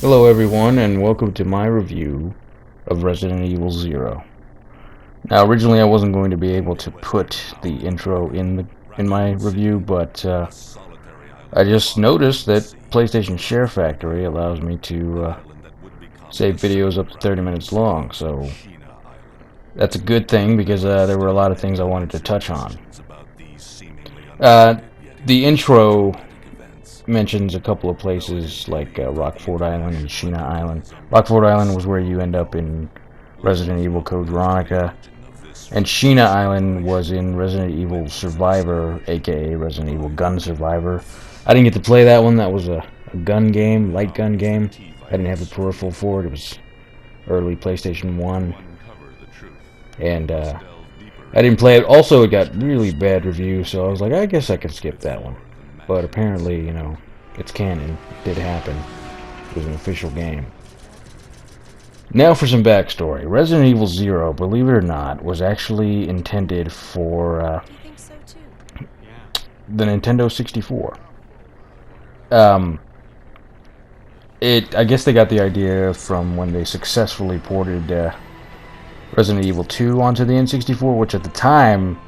Hello everyone, and welcome to my review of Resident Evil Zero. Now, originally I wasn't going to be able to put the intro in my review, but I just noticed that PlayStation SHAREfactory allows me to save videos up to 30 minutes long, so that's a good thing because there were a lot of things I wanted to touch on. The intro mentions a couple of places like Rockford Island and Sheena Island. Rockford Island was where you end up in Resident Evil Code Veronica, and Sheena Island was in Resident Evil Survivor, aka Resident Evil Gun Survivor. I didn't get to play that one. That was a gun game, light gun game. I didn't have the peripheral for it. It was early PlayStation 1, and I didn't play it. Also, it got really bad reviews, so I was like, I guess I can skip that one. But apparently, you know, it's canon. It did happen. It was an official game. Now for some backstory. Resident Evil Zero, believe it or not, was actually intended for the Nintendo 64. I guess they got the idea from when they successfully ported Resident Evil 2 onto the N64, which at the time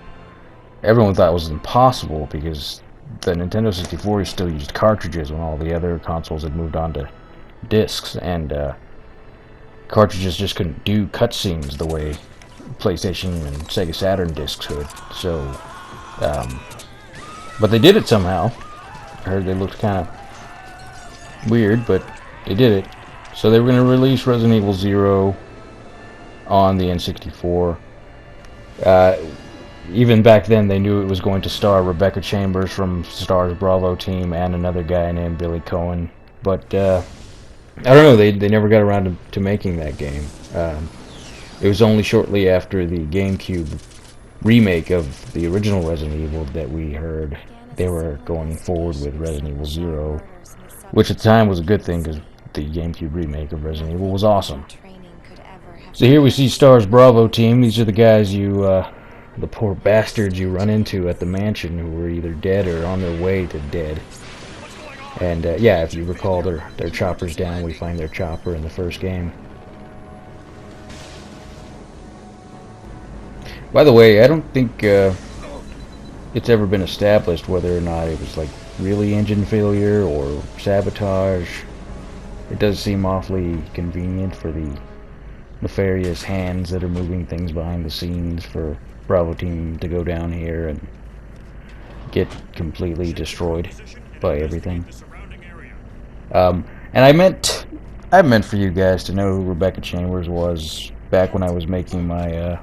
everyone thought was impossible because the Nintendo 64 still used cartridges when all the other consoles had moved on to discs, and cartridges just couldn't do cutscenes the way PlayStation and Sega Saturn discs could. So, but they did it somehow. I heard they looked kind of weird, but they did it. So they were going to release Resident Evil 0 on the N64. Even back then, they knew it was going to star Rebecca Chambers from Star's Bravo team and another guy named Billy Cohen. But I don't know, they never got around to making that game. It was only shortly after the GameCube remake of the original Resident Evil that we heard they were going forward with Resident Evil 0, which at the time was a good thing because the GameCube remake of Resident Evil was awesome. So here we see Star's Bravo team. These are the guys the poor bastards you run into at the mansion who were either dead or on their way to dead. And yeah, if you recall, their chopper's down. We find their chopper in the first game. By the way, I don't think it's ever been established whether or not it was like really engine failure or sabotage. It does seem awfully convenient for the nefarious hands that are moving things behind the scenes for Bravo team to go down here and get completely destroyed by everything. And I meant for you guys to know who Rebecca Chambers was back when I was making my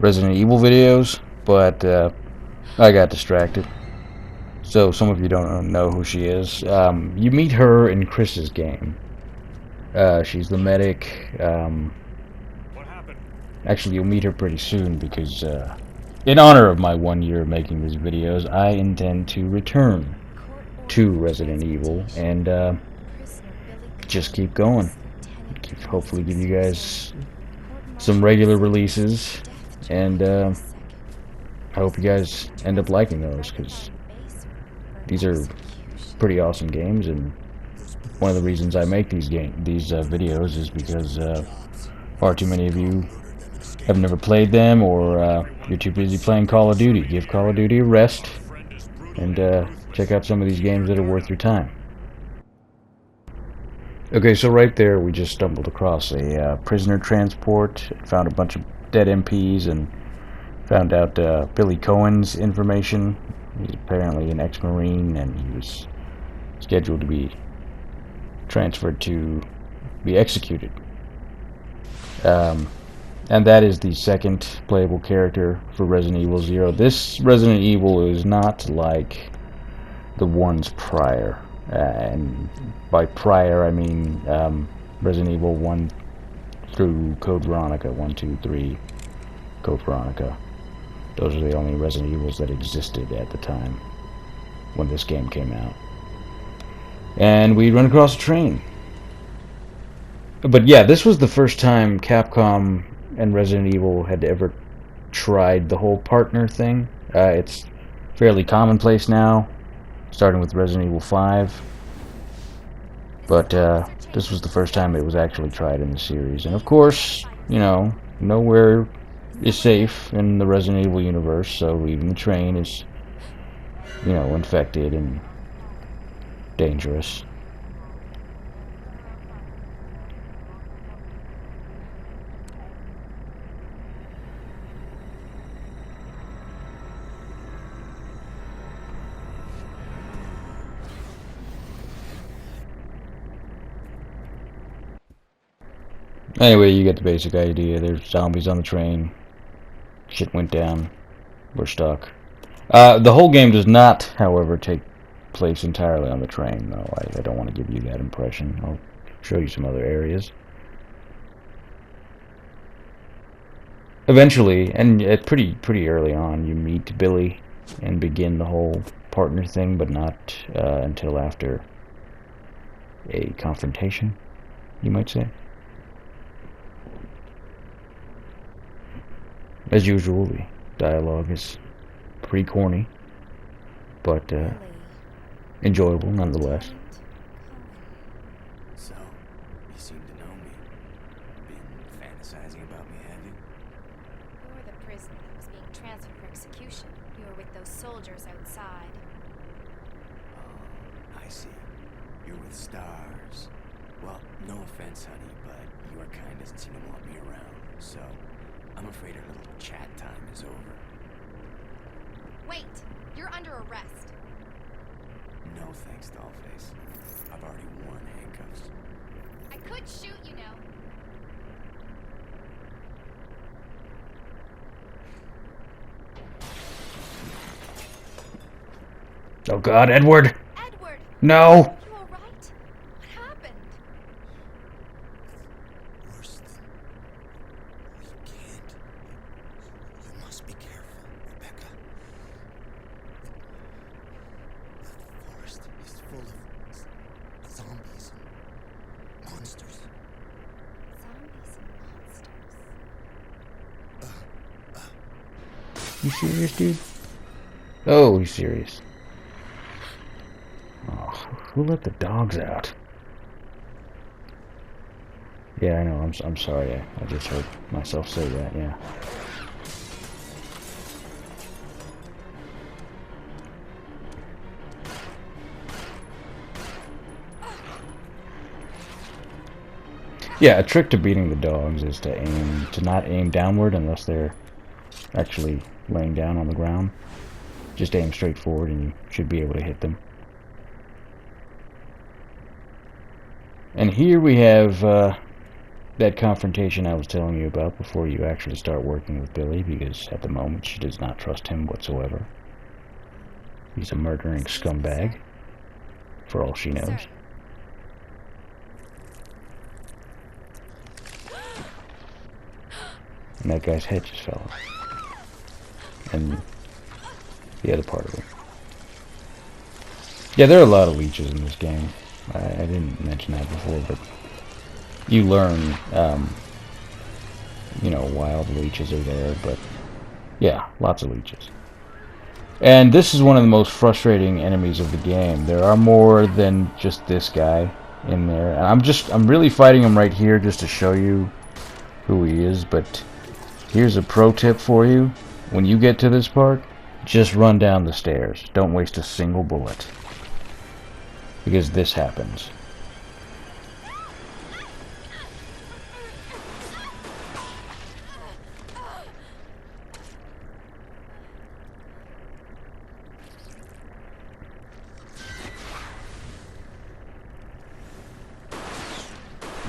Resident Evil videos, but I got distracted. So some of you don't know who she is. You meet her in Chris's game. She's the medic. Actually, you'll meet her pretty soon because, in honor of my 1 year making these videos, I intend to return to Resident Evil and just keep going. Hopefully give you guys some regular releases, and I hope you guys end up liking those because these are pretty awesome games, and one of the reasons I make these videos is because far too many of you have never played them, or you're too busy playing Call of Duty. Give Call of Duty a rest and check out some of these games that are worth your time. Okay, so right there we just stumbled across a prisoner transport, found a bunch of dead MPs, and found out Billy Cohen's information. He's apparently an ex-Marine, and he was scheduled to be transferred to be executed. And that is the second playable character for Resident Evil 0. This Resident Evil is not like the ones prior. And by prior, I mean Resident Evil 1 through Code Veronica. 1, 2, 3, Code Veronica. Those are the only Resident Evils that existed at the time when this game came out. And we run across a train. But yeah, this was the first time Capcom and Resident Evil had ever tried the whole partner thing. It's fairly commonplace now, starting with Resident Evil 5. But This was the first time it was actually tried in the series. And of course, you know, nowhere is safe in the Resident Evil universe, so even the train is, you know, infected and dangerous. Anyway, you get the basic idea. There's zombies on the train. Shit went down. We're stuck. The whole game does not, however, take place entirely on the train, though. I don't want to give you that impression. I'll show you some other areas. Eventually, and pretty early on, you meet Billy and begin the whole partner thing, but not until after a confrontation, you might say. As usual, the dialogue is pretty corny, but enjoyable nonetheless. So, you seem to know me. Been fantasizing about me, have you? You're the prisoner that was being transferred for execution. You were with those soldiers outside. Oh, I see. You're with stars. Well, no offense, honey, but your kind doesn't seem to want me around. So, I'm afraid our little chat time is over. Wait! You're under arrest. No thanks, Dollface. I've already worn handcuffs. I could shoot, you know. Oh God, Edward! Edward! No! You alright? What happened? Worse than... We can't. You must be careful, Rebecca. The forest is full of zombies and monsters. Zombies and monsters. You serious, dude? Oh, he's serious. Oh, who let the dogs out? Yeah, I know. I'm sorry. I just heard myself say that. Yeah. Yeah, a trick to beating the dogs is to not aim downward unless they're actually laying down on the ground. Just aim straight forward and you should be able to hit them. And here we have that confrontation I was telling you about before you actually start working with Billy, because at the moment she does not trust him whatsoever. He's a murdering scumbag, for all she knows. Sir. And that guy's head just fell off. And the other part of it. Yeah, there are a lot of leeches in this game. I didn't mention that before, but you learn, you know, wild leeches are there, but yeah, lots of leeches. And this is one of the most frustrating enemies of the game. There are more than just this guy in there. And I'm really fighting him right here just to show you who he is, but here's a pro tip for you. When you get to this part, just run down the stairs. Don't waste a single bullet. Because this happens.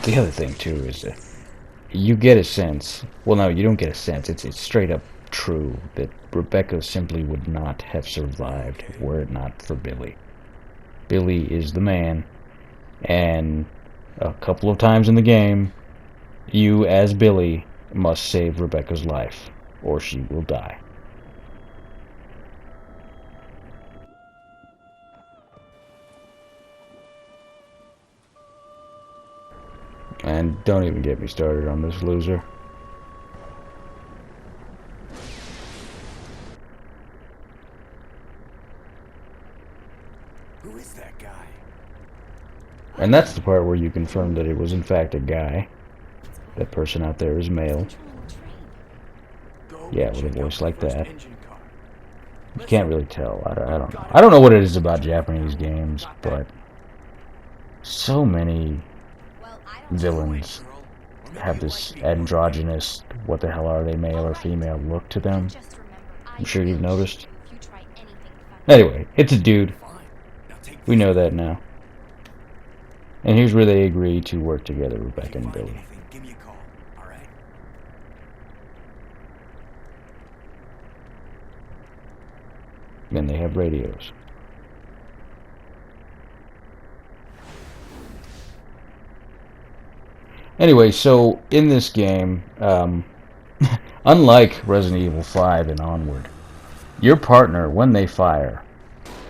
The other thing too is that you get a sense, well no, you don't get a sense, it's straight up true that Rebecca simply would not have survived were it not for Billy. Billy is the man, and a couple of times in the game, you as Billy must save Rebecca's life, or she will die. And don't even get me started on this loser. Who is that guy? And that's the part where you confirm that it was in fact a guy. That person out there is male. Yeah, with a voice like that. You can't really tell. I don't know. I don't know what it is about Japanese games, but so many villains have this androgynous, what the hell are they, male or female, look to them. I'm sure you've noticed. Anyway, it's a dude. We know that now. And here's where they agree to work together, Rebecca and Billy. Give me a call. All right. Then they have radios. Anyway, so in this game, unlike Resident Evil 5 and onward, your partner, when they fire,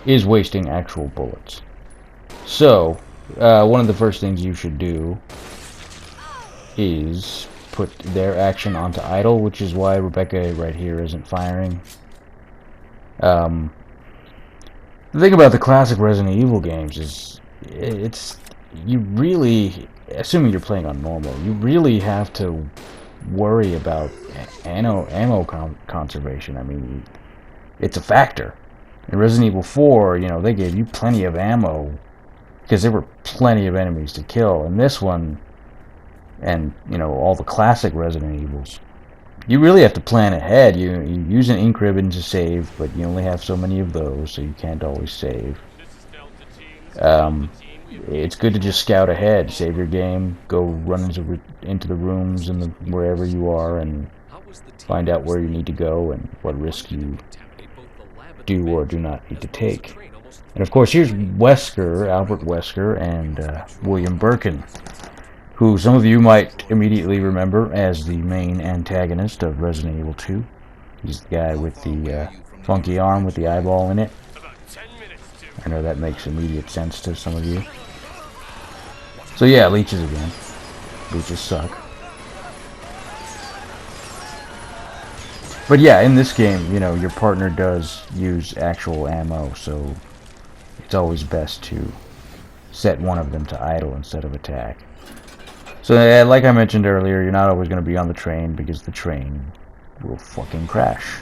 is wasting actual bullets. So, one of the first things you should do is put their action onto idle, which is why Rebecca right here isn't firing. The thing about the classic Resident Evil games is, you really, assuming you're playing on normal, you really have to worry about ammo conservation. I mean, it's a factor. In Resident Evil 4, you know, they gave you plenty of ammo because there were plenty of enemies to kill. And this one, and, you know, all the classic Resident Evils, you really have to plan ahead. You use an ink ribbon to save, but you only have so many of those, so you can't always save. It's good to just scout ahead, save your game, go run into the rooms and wherever you are, and find out where you need to go and what risk you do or do not need to take. And of course, here's Wesker, Albert Wesker, and William Birkin, who some of you might immediately remember as the main antagonist of Resident Evil 2. He's the guy with the funky arm with the eyeball in it. I know that makes immediate sense to some of you. So yeah, leeches again. Leeches suck. But yeah, in this game, you know, your partner does use actual ammo, so it's always best to set one of them to idle instead of attack. So like I mentioned earlier, you're not always going to be on the train because the train will fucking crash.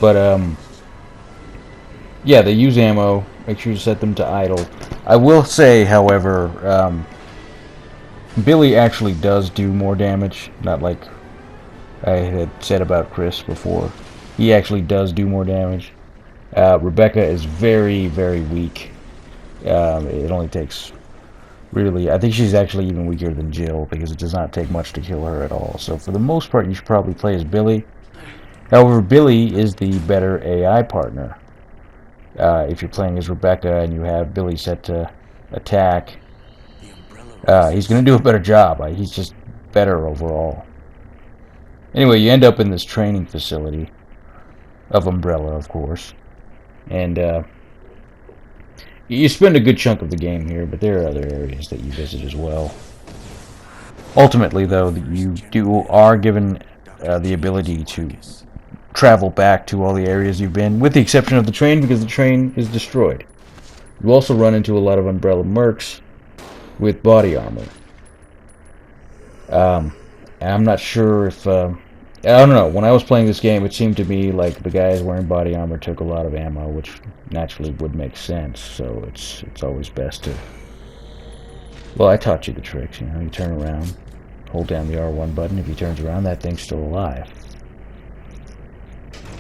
But yeah, they use ammo. Make sure you set them to idle. I will say, however, Billy actually does do more damage. Not like I had said about Chris before. He actually does do more damage. Rebecca is very, very weak. It only takes, really, I think she's actually even weaker than Jill because it does not take much to kill her at all. So for the most part, you should probably play as Billy. However, Billy is the better AI partner. If you're playing as Rebecca and you have Billy set to attack, he's going to do a better job. He's just better overall. Anyway, you end up in this training facility of Umbrella, of course. And you spend a good chunk of the game here, but there are other areas that you visit as well. Ultimately, though, you are given the ability to travel back to all the areas you've been, with the exception of the train, because the train is destroyed. You also run into a lot of Umbrella mercs with body armor. I'm not sure if... I don't know. When I was playing this game, it seemed to me like the guys wearing body armor took a lot of ammo, which naturally would make sense. So it's always best to... Well, I taught you the tricks. You know, you turn around, hold down the R1 button. If he turns around, that thing's still alive.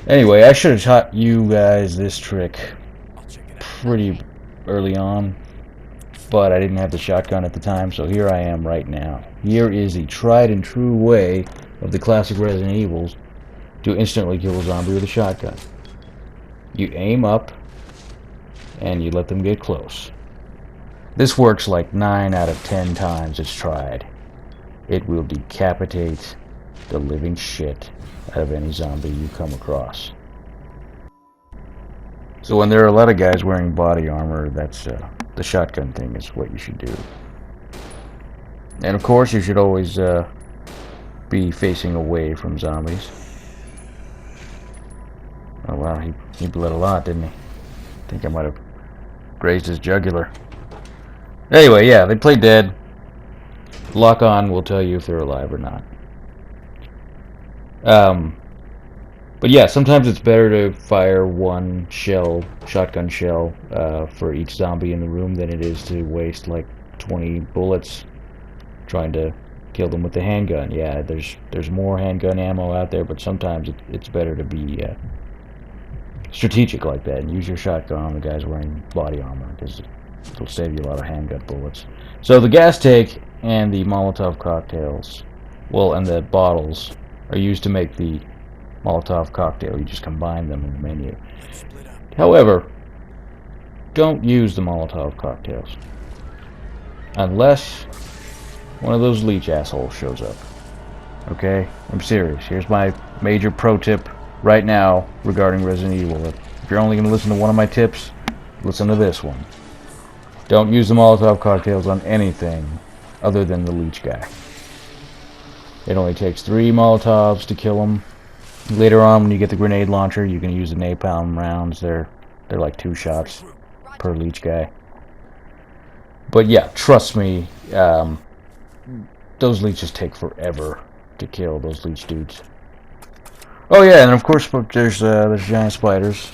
Anyway, I should have taught you guys this trick pretty early on, but I didn't have the shotgun at the time, so here I am right now. Here is the tried and true way of the classic Resident Evils to instantly kill a zombie with a shotgun. You aim up and you let them get close. This works like 9 out of 10 times it's tried. It will decapitate the living shit out of any zombie you come across. So when there are a lot of guys wearing body armor, that's the shotgun thing is what you should do. And of course you should always be facing away from zombies. Oh wow, he bled a lot, didn't he? think I might have grazed his jugular. Anyway, yeah, they play dead. Lock on will tell you if they're alive or not. But yeah, sometimes it's better to fire one shotgun shell, for each zombie in the room than it is to waste like 20 bullets trying to kill them with the handgun. Yeah, there's more handgun ammo out there, but sometimes it's better to be strategic like that and use your shotgun on the guys wearing body armor, because it'll save you a lot of handgun bullets. So the gas tank and the Molotov cocktails, well, and the bottles are used to make the Molotov cocktail. You just combine them in the menu. However, don't use the Molotov cocktails unless one of those leech assholes shows up. Okay? I'm serious. Here's my major pro tip right now regarding Resident Evil. If you're only going to listen to one of my tips, listen to this one. Don't use the Molotov cocktails on anything other than the leech guy. It only takes 3 Molotovs to kill him. Later on, when you get the grenade launcher, you can use the napalm rounds. They're like 2 shots per leech guy. But yeah, trust me, those leeches take forever to kill, those leech dudes. Oh yeah, and of course there's giant spiders.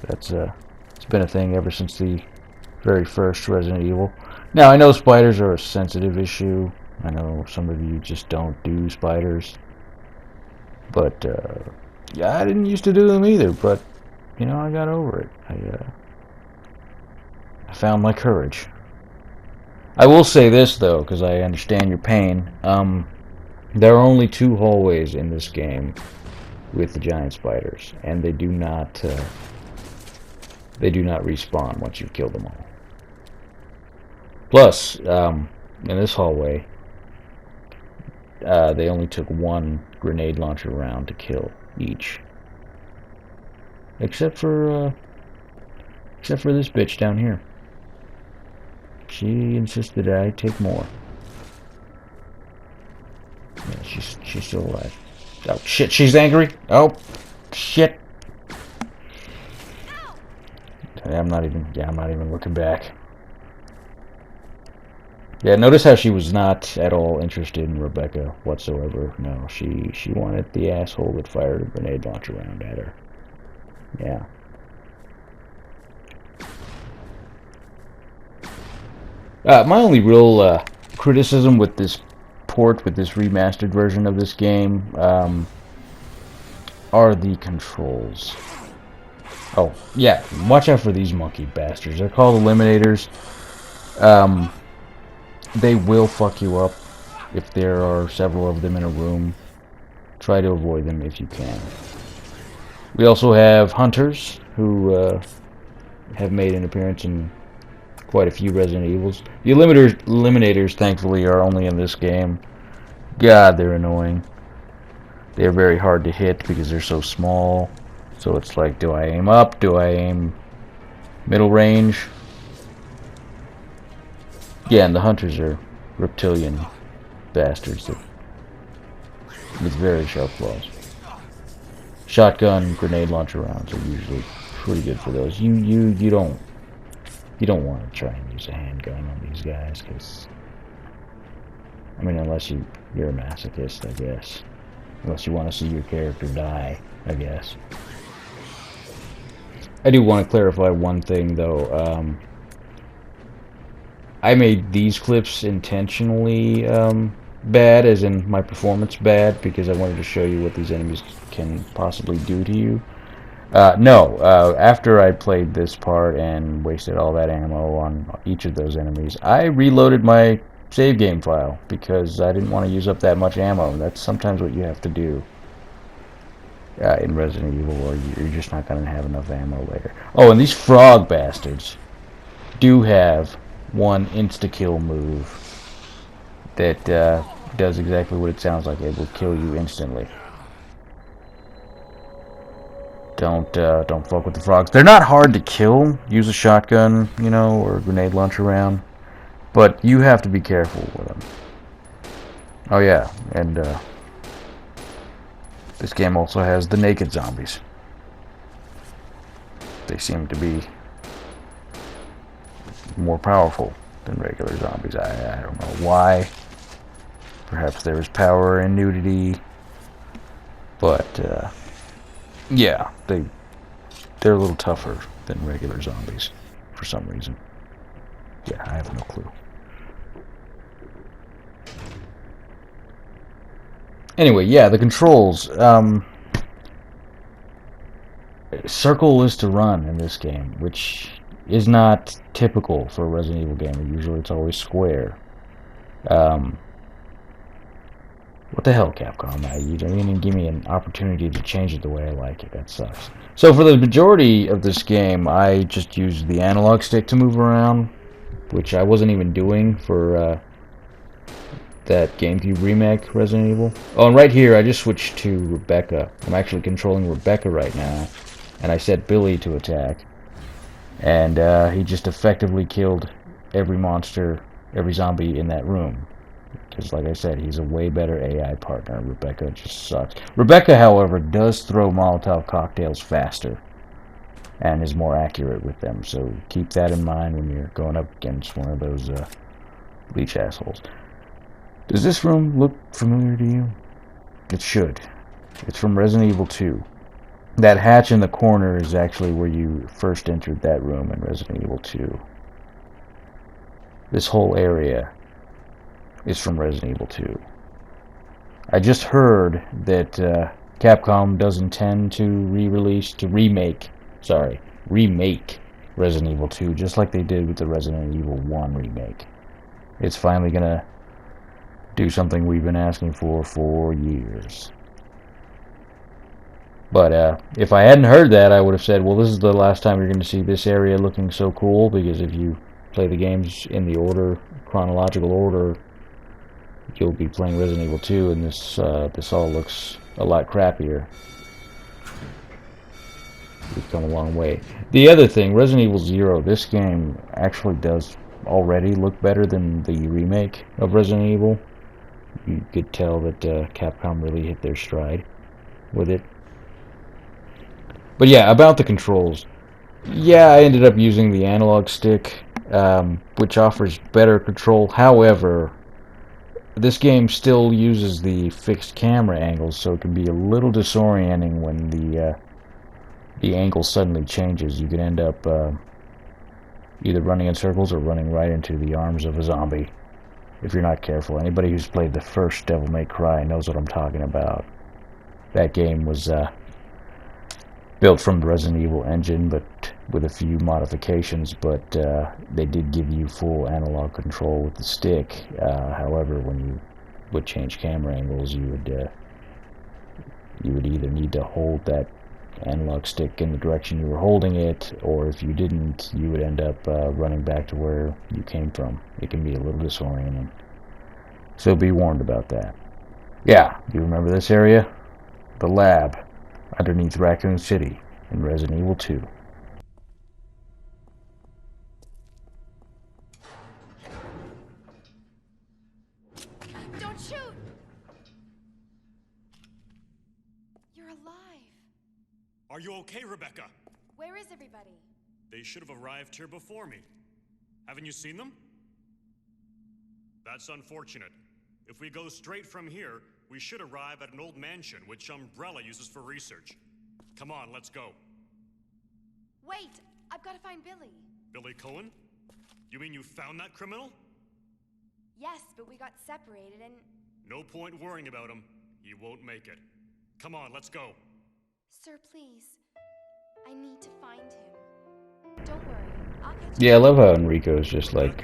That's it's been a thing ever since the very first Resident Evil. Now I know spiders are a sensitive issue. I know some of you just don't do spiders. But yeah, I didn't used to do them either, but you know, I got over it. I found my courage. I will say this though, because I understand your pain. There are only 2 hallways in this game with the giant spiders, and they do not respawn once you've killed them all. Plus, in this hallway, they only took 1 grenade launcher round to kill each, except for this bitch down here. She insisted I take more. Yeah, she's still alive. Oh shit, she's angry. Oh shit. I'm not even looking back. Yeah, notice how she was not at all interested in Rebecca whatsoever. No, she wanted the asshole that fired a grenade launcher round at her. Yeah. My only real criticism with this port, with this remastered version of this game, are the controls. Oh, yeah, watch out for these monkey bastards. They're called eliminators. They will fuck you up if there are several of them in a room. Try to avoid them if you can. We also have hunters who have made an appearance in quite a few Resident Evils. The eliminators, thankfully, are only in this game. God, they're annoying. They're very hard to hit because they're so small. So it's like, do I aim up? Do I aim middle range? Yeah, and the hunters are reptilian bastards that, with very sharp claws. Shotgun, grenade launcher rounds are usually pretty good for those. You don't want to try and use a handgun on these guys, because I mean, unless you're a masochist, I guess. Unless you want to see your character die, I guess. I do want to clarify one thing, though. I made these clips intentionally bad, as in my performance bad, because I wanted to show you what these enemies can possibly do to you. No, after I played this part and wasted all that ammo on each of those enemies, I reloaded my save game file, because I didn't want to use up that much ammo. That's sometimes what you have to do in Resident Evil, or you're just not going to have enough ammo later. Oh, and these frog bastards do have one insta-kill move that does exactly what it sounds like. It will kill you instantly. Don't fuck with the frogs. They're not hard to kill. Use a shotgun, you know, or a grenade launcher round. But you have to be careful with them. Oh yeah, and this game also has the naked zombies. They seem to be more powerful than regular zombies. I don't know why. Perhaps there was power in nudity, but yeah, they're a little tougher than regular zombies for some reason. Yeah, I have no clue. Anyway, yeah, the controls. Circle is to run in this game, which is not typical for a Resident Evil game. Usually it's always square. What the hell, Capcom? You didn't even give me an opportunity to change it the way I like it. That sucks. So for the majority of this game, I just used the analog stick to move around, which I wasn't even doing for that GameCube remake Resident Evil. Oh, and right here, I just switched to Rebecca. I'm actually controlling Rebecca right now, and I set Billy to attack. And he just effectively killed every monster, every zombie in that room. Because, like I said, he's a way better AI partner. Rebecca just sucks. Rebecca, however, does throw Molotov cocktails faster and is more accurate with them. So keep that in mind when you're going up against one of those leech assholes. Does this room look familiar to you? It should. It's from Resident Evil 2. That hatch in the corner is actually where you first entered that room in Resident Evil 2. This whole area is from Resident Evil 2. I just heard that Capcom does intend to remake Resident Evil 2, just like they did with the Resident Evil 1 remake. It's finally gonna do something we've been asking for years. But if I hadn't heard that, I would have said, well, this is the last time you're going to see this area looking so cool, because if you play the games in the chronological order, you'll be playing Resident Evil 2, and this all looks a lot crappier. We've come a long way. The other thing, Resident Evil 0, this game actually does already look better than the remake of Resident Evil. You could tell that Capcom really hit their stride with it. But yeah, about the controls. Yeah, I ended up using the analog stick, which offers better control. However, this game still uses the fixed camera angles, so it can be a little disorienting when the angle suddenly changes. You can end up either running in circles or running right into the arms of a zombie if you're not careful. Anybody who's played the first Devil May Cry knows what I'm talking about. That game was built from the Resident Evil engine, but with a few modifications, but they did give you full analog control with the stick. However, when you would change camera angles, you would either need to hold that analog stick in the direction you were holding it, or if you didn't, you would end up running back to where you came from. It can be a little disorienting, so be warned about that. Yeah, do you remember this area? The lab underneath Raccoon City in Resident Evil 2. Don't shoot! You're alive. Are you okay, Rebecca? Where is everybody? They should have arrived here before me. Haven't you seen them? That's unfortunate. If we go straight from here, we should arrive at an old mansion which Umbrella uses for research. Come on, let's go. Wait! I've got to find Billy. Billy Cohen? You mean you found that criminal? Yes, but we got separated and... No point worrying about him. He won't make it. Come on, let's go. Sir, please. I need to find him. Don't worry. I'll catch Yeah, I love how Enrico's just like,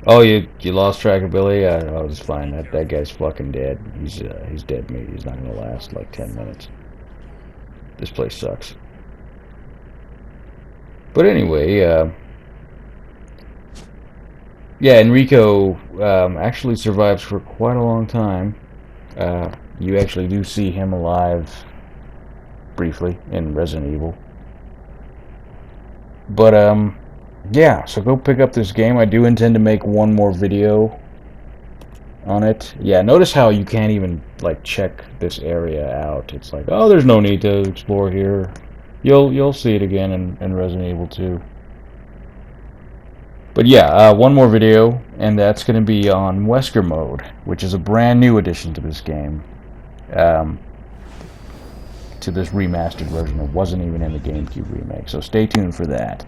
oh, you lost track of Billy? Oh, it's fine. That guy's fucking dead. He's dead meat. He's not gonna last like 10 minutes. This place sucks. But anyway, yeah, Enrico actually survives for quite a long time. You actually do see him alive briefly in Resident Evil. But yeah, so go pick up this game. I do intend to make one more video on it. Yeah, notice how you can't even like check this area out. It's like, oh, there's no need to explore here. You'll see it again in Resident Evil 2. But yeah, one more video, and that's going to be on Wesker mode, which is a brand new addition to this game. To this remastered version. It wasn't even in the GameCube remake, so stay tuned for that.